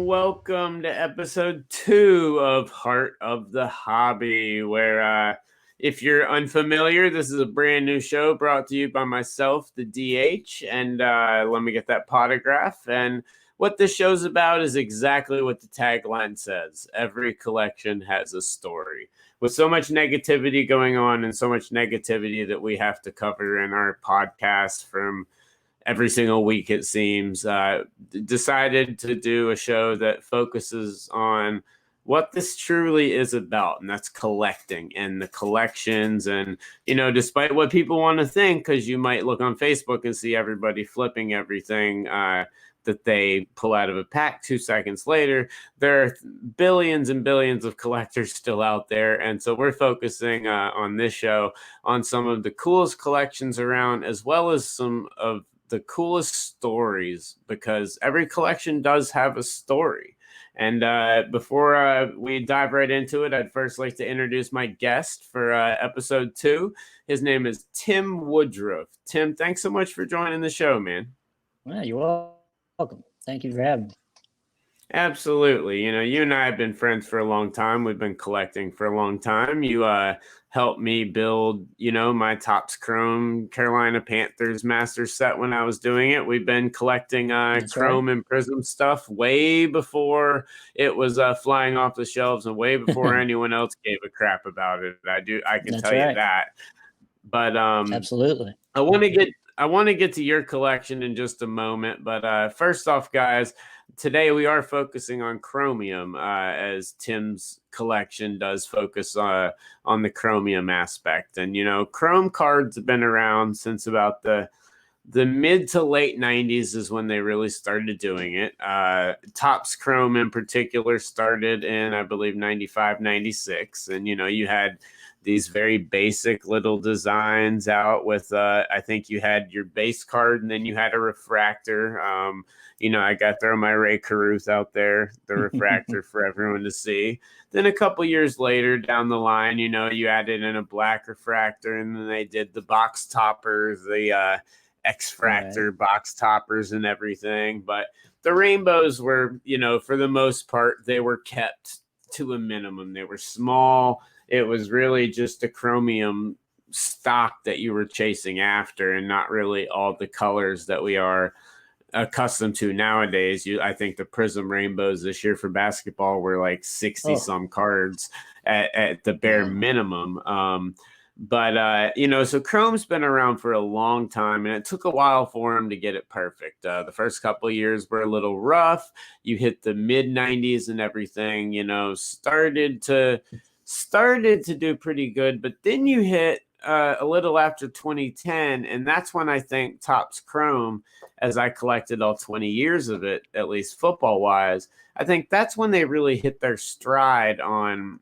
welcome to episode 2 of Heart of the Hobby, where if you're unfamiliar, this is a brand new show brought to you by myself, the DH, and let me get that potograph. And what this show's about is exactly what the tagline says. Every collection has a story. With so much negativity going on and so much negativity that we have to cover in our podcast from every single week, it seems, decided to do a show that focuses on what this truly is about, and that's collecting and the collections. And, despite what people want to think, because you might look on Facebook and see everybody flipping everything that they pull out of a pack 2 seconds later, there are billions and billions of collectors still out there. And so we're focusing on this show on some of the coolest collections around, as well as some of the coolest stories, because every collection does have a story. And before we dive right into it, I'd first like to introduce my guest for episode 2. His name is Tim Woodruff. Tim, thanks so much for joining the show, man. Well, you're welcome. Thank you for having me. Absolutely. You and I have been friends for a long time. We've been collecting for a long time. You helped me build, my Topps Chrome Carolina Panthers master set when I was doing it. We've been collecting Chrome and Prism stuff way before it was flying off the shelves and way before anyone else gave a crap about it. I can tell you that. But absolutely. I want to get to your collection in just a moment. But first off, guys, today we are focusing on chromium, as Tim's collection does focus on the chromium aspect. And, chrome cards have been around since about the mid to late 90s is when they really started doing it. Topps Chrome in particular started in, I believe, 95, 96. And, you had these very basic little designs out with, I think you had your base card and then you had a refractor. I got to throw my Ray Caruth out there, the refractor for everyone to see. Then a couple years later down the line, you added in a black refractor, and then they did the box toppers, the X-Fractor box toppers and everything. But the rainbows were, for the most part, they were kept to a minimum. They were small. It was really just a chromium stock that you were chasing after, and not really all the colors that we are accustomed to nowadays. I think the Prism rainbows this year for basketball were like 60 some cards at the bare minimum. So Chrome's been around for a long time, and it took a while for him to get it perfect. The first couple of years were a little rough. You hit the mid 90s and everything, started to do pretty good, but then you hit a little after 2010, and that's when I think Topps Chrome, as I collected all 20 years of it, at least football wise, I think that's when they really hit their stride on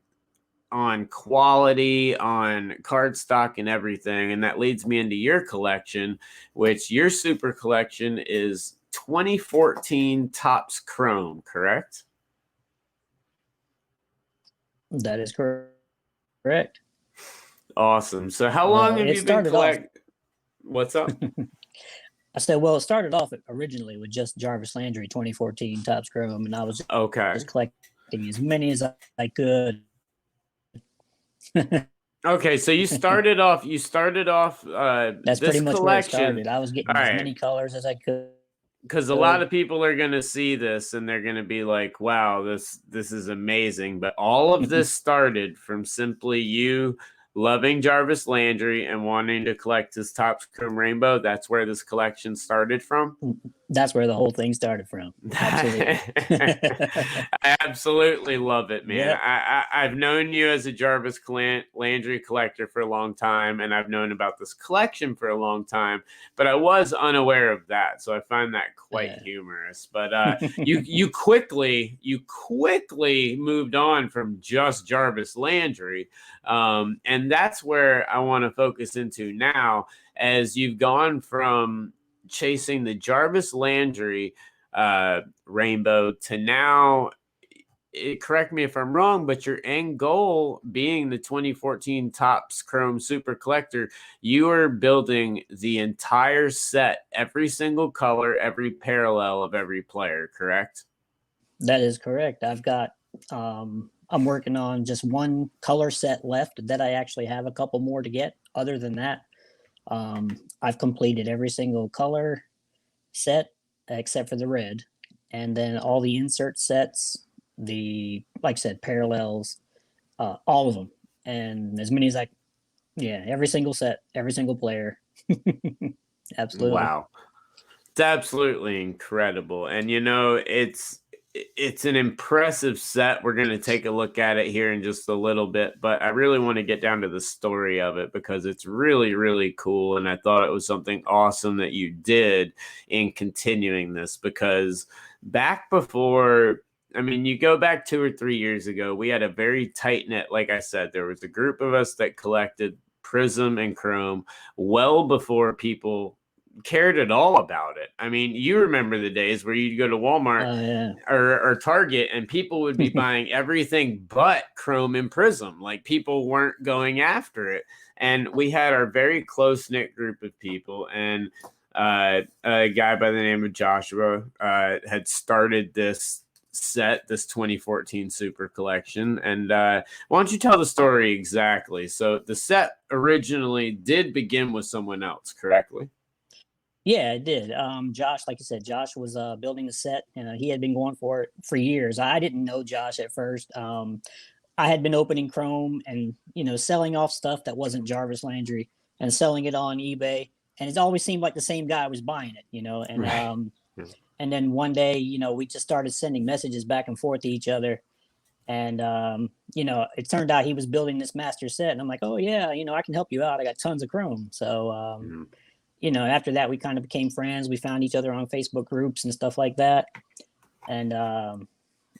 quality, on card stock and everything. And that leads me into your collection, which your super collection is 2014 Topps Chrome, correct? That is correct. Awesome. So how long have you been collecting? What's up? I said, well, it started off originally with just Jarvis Landry 2014 Topps Chrome, and I was just collecting as many as I could. Okay, so you started off. That's pretty much collection. Where it started. I was getting as many colors as I could. Because a lot of people are going to see this and they're going to be like, "Wow, this is amazing!" But all of this started from simply you loving Jarvis Landry and wanting to collect his Topps Chrome Rainbow. That's where this collection started from. That's where the whole thing started from. Absolutely. I absolutely love it, man. Yep. I've known you as a Jarvis Landry collector for a long time, and I've known about this collection for a long time, but I was unaware of that, so I find that quite humorous. But you quickly moved on from just Jarvis Landry, and that's where I want to focus into now, as you've gone from chasing the Jarvis Landry rainbow to now, correct me if I'm wrong, but your end goal being the 2014 Topps Chrome Super Collector, you are building the entire set, every single color, every parallel of every player, correct? That is correct. I've got I'm working on just one color set left that I actually have a couple more to get. Other than that, I've completed every single color set except for the red, and then all the insert sets, the like I said, parallels, all of them, and as many as I, yeah, every single set, every single player. Absolutely. Wow. It's absolutely incredible. And it's an impressive set. We're going to take a look at it here in just a little bit, but I really want to get down to the story of it because it's really, really cool. And I thought it was something awesome that you did in continuing this because back before, I mean, you go back 2 or 3 years ago, we had a very tight knit, like I said, there was a group of us that collected Prism and Chrome well before people cared at all about it. I mean, you remember the days where you'd go to Walmart Yeah. or Target and people would be buying everything but Chrome and Prism. Like people weren't going after it. And we had our very close knit group of people. And a guy by the name of Joshua had started this set, this 2014 Super Collection. And why don't you tell the story exactly? So the set originally did begin with someone else, correctly? Yeah, it did. Josh, like you said, Josh was building the set, and he had been going for it for years. I didn't know Josh at first. I had been opening Chrome and selling off stuff that wasn't Jarvis Landry and selling it on eBay, and it always seemed like the same guy was buying it, And Right. and then one day, we just started sending messages back and forth to each other, and it turned out he was building this master set, and I'm like, oh yeah, I can help you out. I got tons of Chrome, so. After that, we kind of became friends. We found each other on Facebook groups and stuff like that. And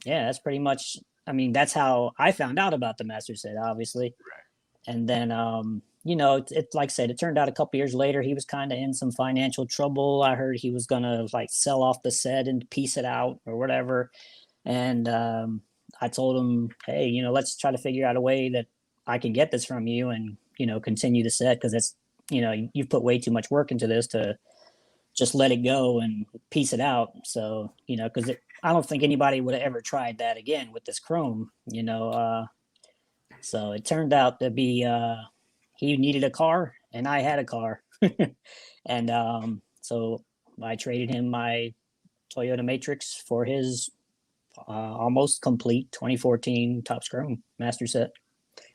yeah, that's pretty much, I mean, that's how I found out about the master set, obviously. Right. And then, it like I said, it turned out a couple years later, he was kind of in some financial trouble. I heard he was going to like sell off the set and piece it out or whatever. And I told him, hey, let's try to figure out a way that I can get this from you and, continue the set because it's, you've put way too much work into this to just let it go and piece it out. So, because I don't think anybody would have ever tried that again with this Chrome, so it turned out to be, he needed a car and I had a car. And so I traded him my Toyota Matrix for his almost complete 2014 Topps Chrome master set.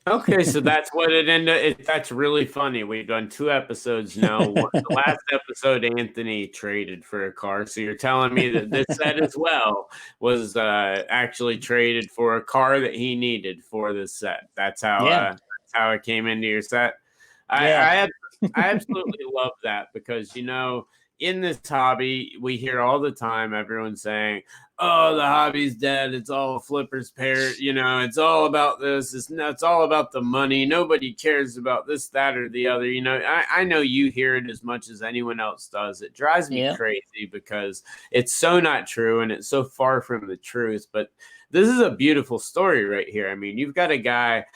Okay, so that's what it ended. That's really funny. We've done 2 episodes now. The last episode, Anthony traded for a car. So you're telling me that this set as well was actually traded for a car that he needed for this set. That's how it came into your set. I absolutely love that because in this hobby, we hear all the time everyone saying, oh, the hobby's dead. It's all a flipper's parrot. It's all about this. It's all about the money. Nobody cares about this, that, or the other. I know you hear it as much as anyone else does. It drives me crazy because it's so not true and it's so far from the truth. But this is a beautiful story right here. I mean, you've got a guy,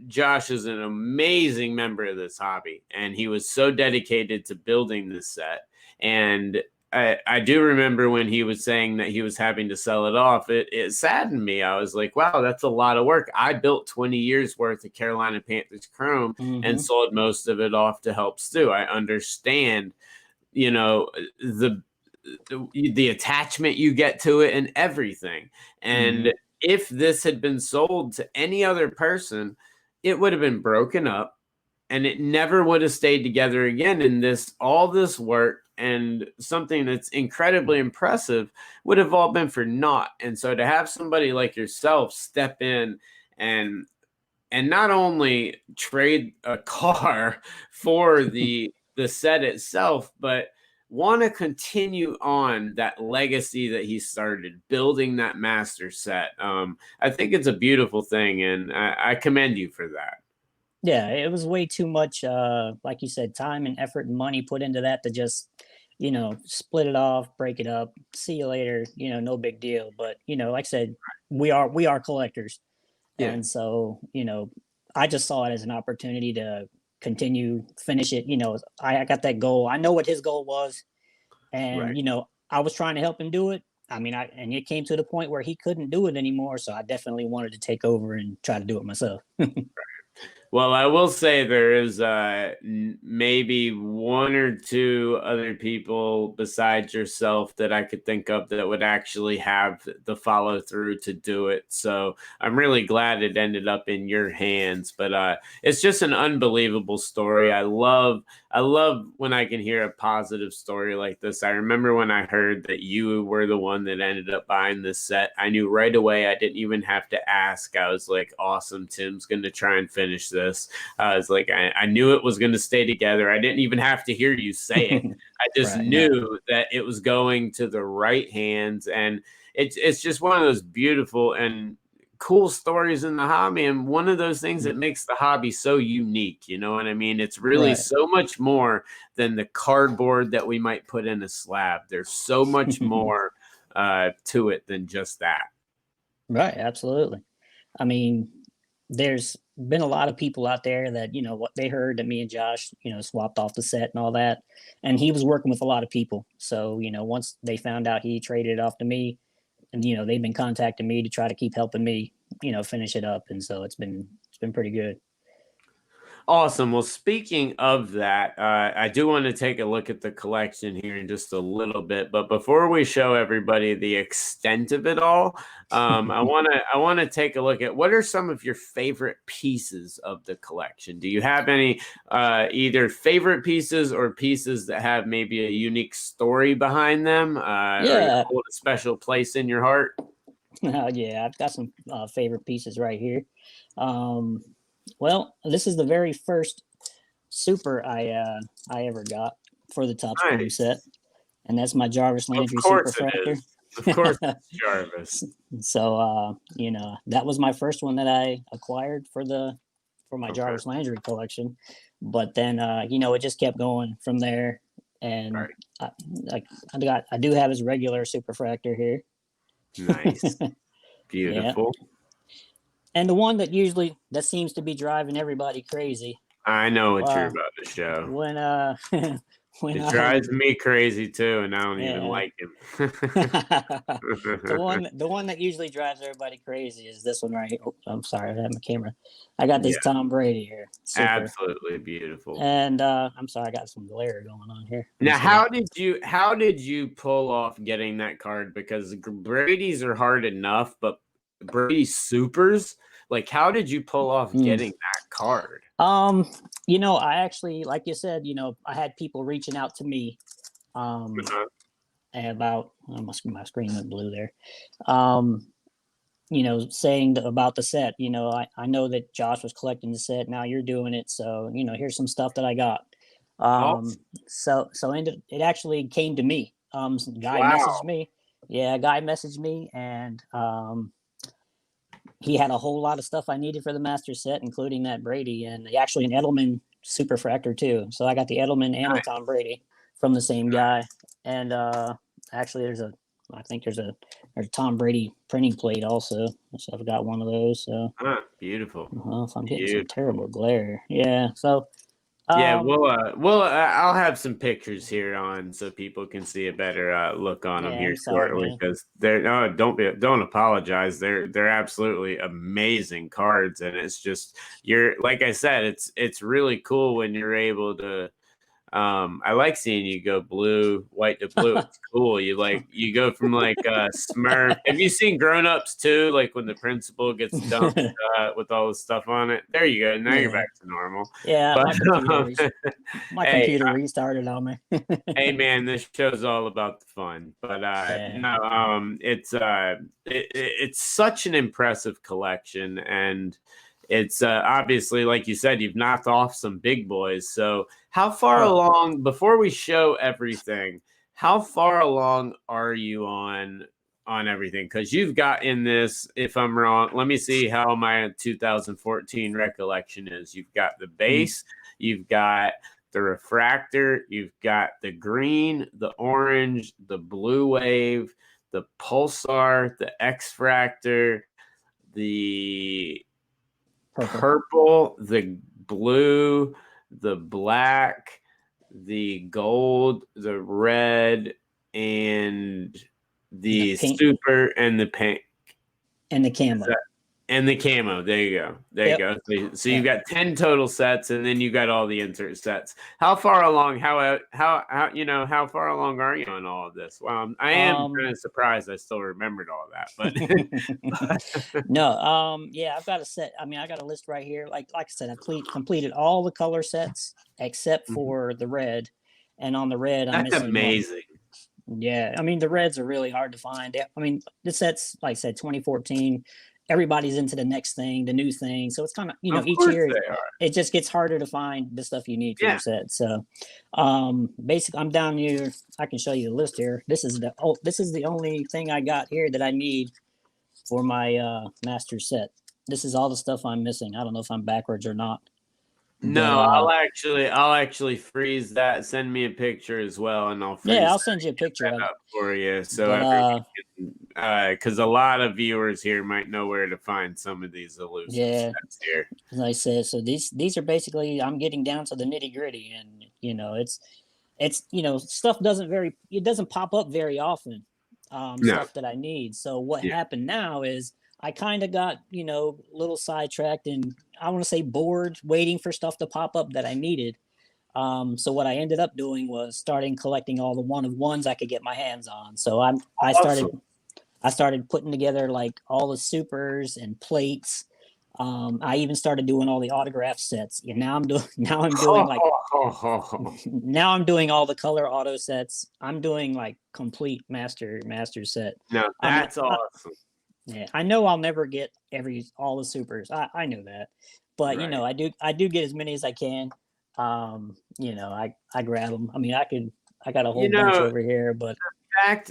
Josh is an amazing member of this hobby, and he was so dedicated to building this set. And I do remember when he was saying that he was having to sell it off, it saddened me. I was like, wow, that's a lot of work. I built 20 years worth of Carolina Panthers Chrome and sold most of it off to help Stu. I understand, the attachment you get to it and everything. And if this had been sold to any other person, it would have been broken up and it never would have stayed together again. And all this work and something that's incredibly impressive would have all been for naught. And so to have somebody like yourself step in and not only trade a car for the set itself, but want to continue on that legacy that he started building that master set. I think it's a beautiful thing, and I commend you for that. Yeah, it was way too much, like you said, time and effort and money put into that to just, split it off, break it up, see you later, no big deal. But, like I said, we are collectors. Yeah. And so, I just saw it as an opportunity to continue, finish it. I got that goal. I know what his goal was. And, I was trying to help him do it. I mean, and it came to the point where he couldn't do it anymore. So I definitely wanted to take over and try to do it myself. Well, I will say there is maybe one or two other people besides yourself that I could think of that would actually have the follow through to do it. So I'm really glad it ended up in your hands. But it's just an unbelievable story. I love when I can hear a positive story like this. I remember when I heard that you were the one that ended up buying this set. I knew right away. I didn't even have to ask. I was like, awesome, Tim's going to try and finish this. I was like, I knew it was going to stay together. I didn't even have to hear you say it. I just Right. No. knew that it was going to the right hands. And it's just one of those beautiful and cool stories in the hobby, and one of those things that makes the hobby so unique. You know what I mean? It's really Right. so much more than the cardboard that we might put in a slab. There's so much more to it than just that. Right. Absolutely. I mean, there's been a lot of people out there that, what they heard that me and Josh, swapped off the set and all that. And he was working with a lot of people. So, once they found out he traded it off to me, and they've been contacting me to try to keep helping me, finish it up. And so it's been pretty good. Awesome. Well, speaking of that, I do want to take a look at the collection here in just a little bit. But before we show everybody the extent of it all, I want to take a look at what are some of your favorite pieces of the collection. Do you have any either favorite pieces or pieces that have maybe a unique story behind them, or that Yeah. hold a special place in your heart? Yeah, I've got some favorite pieces right here. Um, well, this is the very first super I ever got for the Topps Chrome set, Nice. and that's my Jarvis Of Landry course it Superfractor. is. Of course it's Jarvis. So that was my first one that I acquired for my Okay. Jarvis Landry collection. But then it just kept going from there, and Right. I, I do have his regular Superfractor here. Nice. Yeah, Beautiful. and the one that seems to be driving everybody crazy. I know what you're Uh, about to show. when when It I drives was me crazy too, and I don't even yeah. like him. The one that usually drives everybody crazy is this one right here. Oh, I'm sorry, I have my camera. I got this Yeah, Tom Brady here, super, absolutely beautiful. and I'm sorry, I got some glare going on here. Let me Now, see. how did you pull off getting that card? Because Brady's are hard enough, but Brady Supers, like, how did you pull off Hmm. getting that card? Um, I actually, like you said, I had people reaching out to me, um, Uh-huh. about my screen went blue there. Um, saying about the set. I know that Josh was collecting the set. Now you're doing it. So, here's some stuff that I got. Um, Awesome. so it actually came to me. Some guy messaged Wow. me. Yeah, a guy messaged me, and he had a whole lot of stuff I needed for the master set, including that Brady and actually an Edelman Superfractor too. So I got the Edelman and the Nice. Tom Brady from the same guy. Nice. And actually, I think there's a Tom Brady printing plate also. So I've got one of those. So Beautiful. if I'm getting some Beautiful. terrible glare, yeah. So Yeah, um, I'll have some pictures here on so people can see a better look on them yeah, here I'm sorry, shortly man. because they're no, don't apologize. They're absolutely amazing cards, and it's just you're like I said, it's really cool when you're able to I like seeing you go blue, white to blue. It's cool. You go from like Smurf. Have you seen Grown Ups too? Like when the principal gets dumped with all the stuff on it. There you go. Now you're Yeah, back to normal. yeah. But um, My hey, computer restarted on me. hey, man, this show's all about the fun. But Yeah. no, it's such an impressive collection, and it's obviously, like you said, you've knocked off some big boys. So, how far Oh, along before we show everything? How far along are you on everything? Because you've got in this. If I'm wrong, let me see how my 2014 recollection is. You've got the mm, base. You've got the refractor, you've got the green, the orange, the blue wave, the pulsar, the X-fractor, the purple. purple, the blue, the black, the gold, the red, and the the pink, super and the pink. and the Is camo. that and the camo? There you go. There you Yep. go. So you've Yep. got 10 total sets, and then you got all the insert sets. How far along? How how far along are you on all of this? Well, I am kind Um, of surprised I still remembered all that, but no, yeah, I've got a set. I mean, I got a list right here. Like I said, I completed all the color sets except Mhm. for the red. And on the red, I'm That's missing one. amazing. Yeah, I mean the reds are really hard to find. I mean the sets, like I said, 2014. Everybody's into the next thing, the new thing. So it's kind of Of each course year they are. it just gets harder to find the stuff you need for your Yeah. set. So basically, I'm down here. I can show you the list here. This is the only thing I got here that I need for my master set. This is all the stuff I'm missing. I don't know if I'm backwards or not, but No, I'll actually freeze that. Send me a picture as well, and I'll yeah, freeze I'll that send you a picture of that it. up for you so But everyone can, because a lot of viewers here might know where to find some of these elusive yeah, sets here. like I said, so these are basically, I'm getting down to the nitty gritty, and it's stuff it doesn't pop up very often, No, stuff that I need. So what yeah, happened now is I kind of got a little sidetracked, and I want to say bored waiting for stuff to pop up that I needed. So what I ended up doing was starting collecting all the one of ones I could get my hands on. So awesome. I started putting together like all the supers and plates. I even started doing all the autograph sets. Yeah, now I'm doing like now I'm doing all the color auto sets. I'm doing like complete master set. No, I'm not. that's awesome. Yeah, I know I'll never get all the supers. I know that, but Right. I do get as many as I can. I grab them. I mean, I got a You whole bunch know, over here, but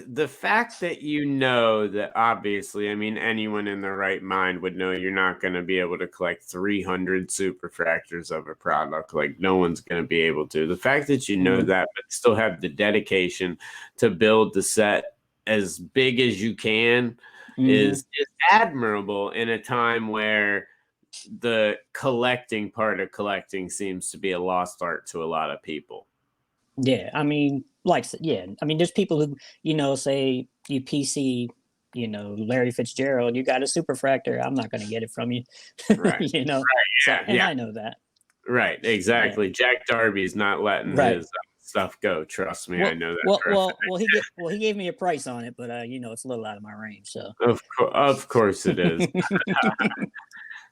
the fact that you know that obviously, I mean, anyone in their right mind would know you're not going to be able to collect 300 superfractors of a product. Like no one's going to be able to. The fact that you know mm, that, but still have the dedication to build the set as big as you can mm-hmm. is admirable in a time where the collecting part of collecting seems to be a lost art to a lot of people. Yeah, I mean, yeah, I mean, there's people who, say you PC, Larry Fitzgerald, you got a superfractor. I'm not going to get it from you, Right. So, Yeah. and Yeah. I know that. Right, Yeah. exactly. Jack Darby's not letting Right. his stuff go. Trust me, I know that for a fact. He gave me a price on it, but it's a little out of my range. So. Of course it is.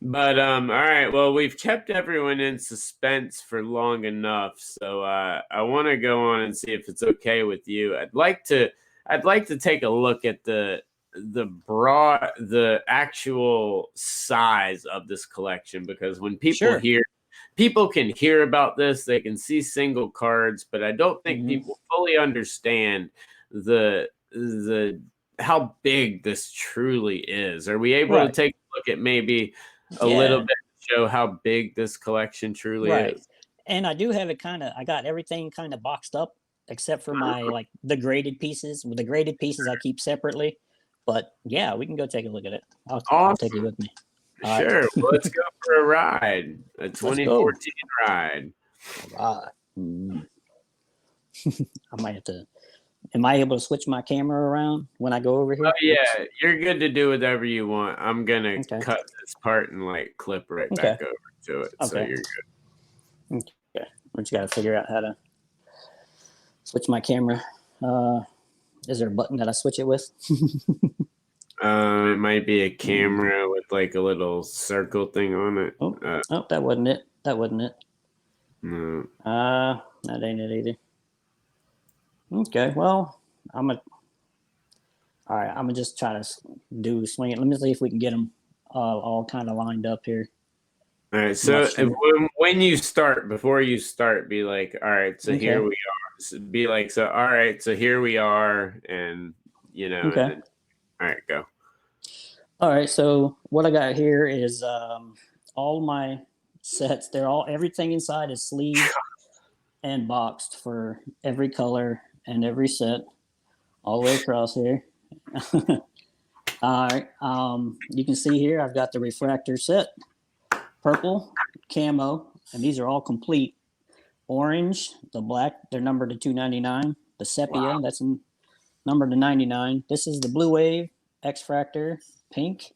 But all right. Well, we've kept everyone in suspense for long enough, so I want to go on and see if it's okay with you. I'd like to take a look at the actual size of this collection, because when Sure. people can hear about this, they can see single cards, but I don't think Hmm. people fully understand the how big this truly is. Are we able to Right. take a look at maybe a little Yeah. bit to show how big this collection truly Right. is? And I do have it I got everything kind of boxed up except for my like the graded pieces. With the graded pieces I keep separately. But yeah, we can go take a look at it. I'll take you Awesome. with me. All right. Sure. Well, let's go for a ride. A Let's go. 2014 ride. All right. I might have to. Am I able to switch my camera around when I go over Oh here? Oops. yeah, you're good to do whatever you want. I'm gonna Okay. cut this part and like clip right Okay. back over to it, so Okay. you're good. Okay. We just got to figure out how to switch my camera. Is there a button that I switch it with? It might be a camera with like a little circle thing on it. Oh, that wasn't it. That wasn't it. No. That ain't it either. Okay, well, all right. I'm gonna just try to swing it. Let me see if we can get them all kind of lined up here. All right. I'm not So sure. when you start, before you start, be like, all right. So here Okay. we are. So be like, so all right. So here we are, and and Okay. then all right, go. All right. So what I got here is all my sets. Everything inside is sleeved and boxed for every color and every set, all the way across here. All right. You can see here I've got the refractor set, purple, camo, and these are all complete. Orange, the black, they're numbered to 299. The sepia, Wow. number to 99. This is the Blue Wave X Fractor pink,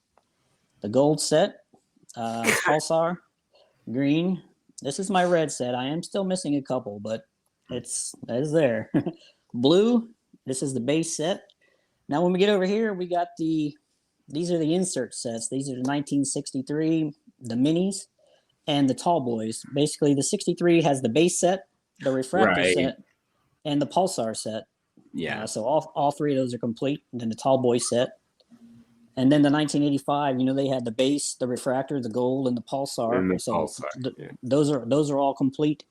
the gold set, Pulsar green. This is my red set. I am still missing a couple, but it's there. Blue. This is the base set. Now, when we get over here, we got these are the insert sets. These are the 1963, the minis, and the tall boys. Basically, the 63 has the base set, the refractor set, and the pulsar set. Yeah. So all three of those are complete. And then the tall boy set. And then the 1985, they had the base, the refractor, the gold, and the pulsar. And the so pulsar. those are all complete.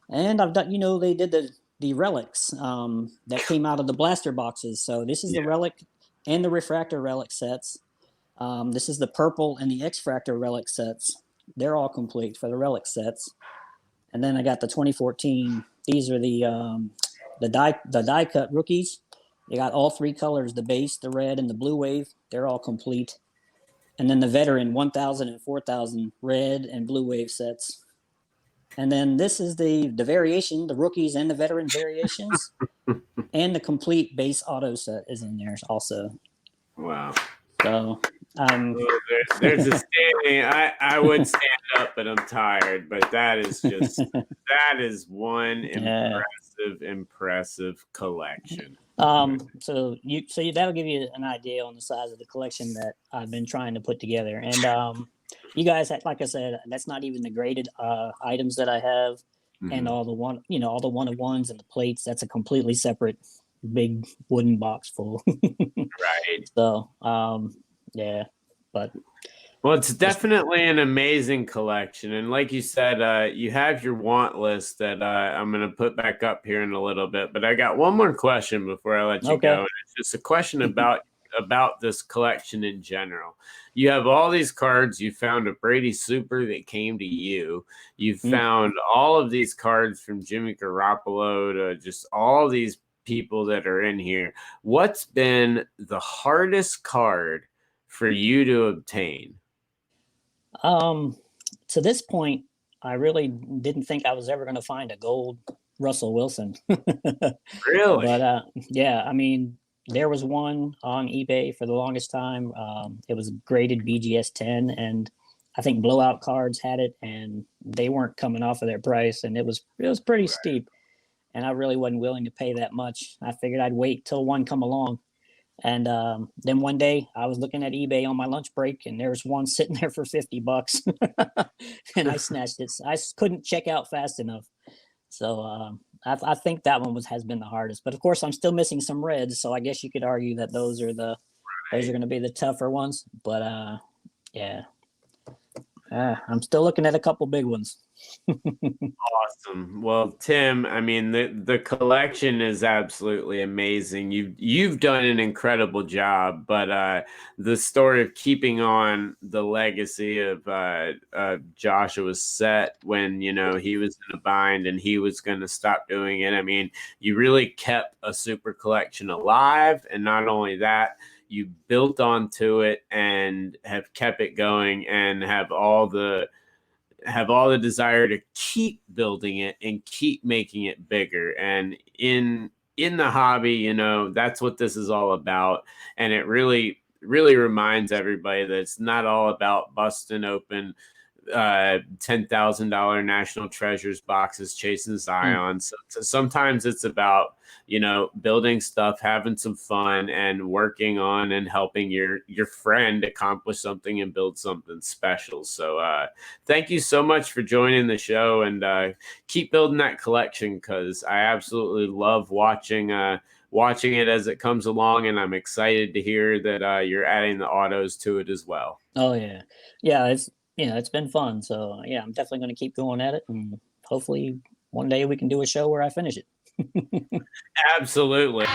And I've done, they did the relics that came out of the blaster boxes. So this is the relic and the refractor relic sets. This is the purple and the X-Fractor relic sets. They're all complete for the relic sets. And then I got the 2014. These are the die cut rookies. They got all three colors: the base, the red, and the blue wave. They're all complete. And then the veteran 1000 and 4000 red and blue wave sets. And then this is the variation, the rookies and the veteran variations, and the complete base auto set is in there also. Wow. So there's a standing. I would stand up, but I'm tired. But that is one impressive collection. So that'll give you an idea on the size of the collection that I've been trying to put together. And you guys, like I said, that's not even the graded items that I have, and all the one-of-ones and the plates. That's a completely separate big wooden box full. Right. So, yeah, but. Well, it's definitely an amazing collection. And like you said, you have your want list that I'm going to put back up here in a little bit. But I got one more question before I let you go. And it's just a question about this collection in general. You have all these cards. You found a Brady Super that came to you. You found all of these cards from Jimmy Garoppolo to just all these people that are in here. What's been the hardest card for you to obtain? To this point, I really didn't think I was ever going to find a gold Russell Wilson. Really? But yeah, I mean, there was one on eBay for the longest time. It was graded BGS 10, and I think Blowout Cards had it, and they weren't coming off of their price, and it was pretty steep. And I really wasn't willing to pay that much. I figured I'd wait till one come along. And then one day I was looking at eBay on my lunch break, and there was one sitting there for $50, and I snatched it. I couldn't check out fast enough, so I think that one has been the hardest. But of course, I'm still missing some reds, so I guess you could argue that those are going to be the tougher ones. But yeah, I'm still looking at a couple big ones. Awesome. Well, Tim, I mean, the collection is absolutely amazing. You've done an incredible job, but the story of keeping on the legacy of Joshua's set when he was in a bind and he was going to stop doing it. I mean, you really kept a super collection alive, and not only that, you built onto it and have kept it going and have all the desire to keep building it and keep making it bigger. And in the hobby, that's what this is all about. And it really, really reminds everybody that it's not all about busting open $10,000 National Treasures boxes chasing Zion. So sometimes it's about building stuff, having some fun, and working on and helping your friend accomplish something and build something special. So thank you so much for joining the show, and keep building that collection, because I absolutely love watching it as it comes along, and I'm excited to hear that you're adding the autos to it as well. Oh yeah, it's been fun. So yeah, I'm definitely going to keep going at it, and hopefully one day we can do a show where I finish it. Absolutely.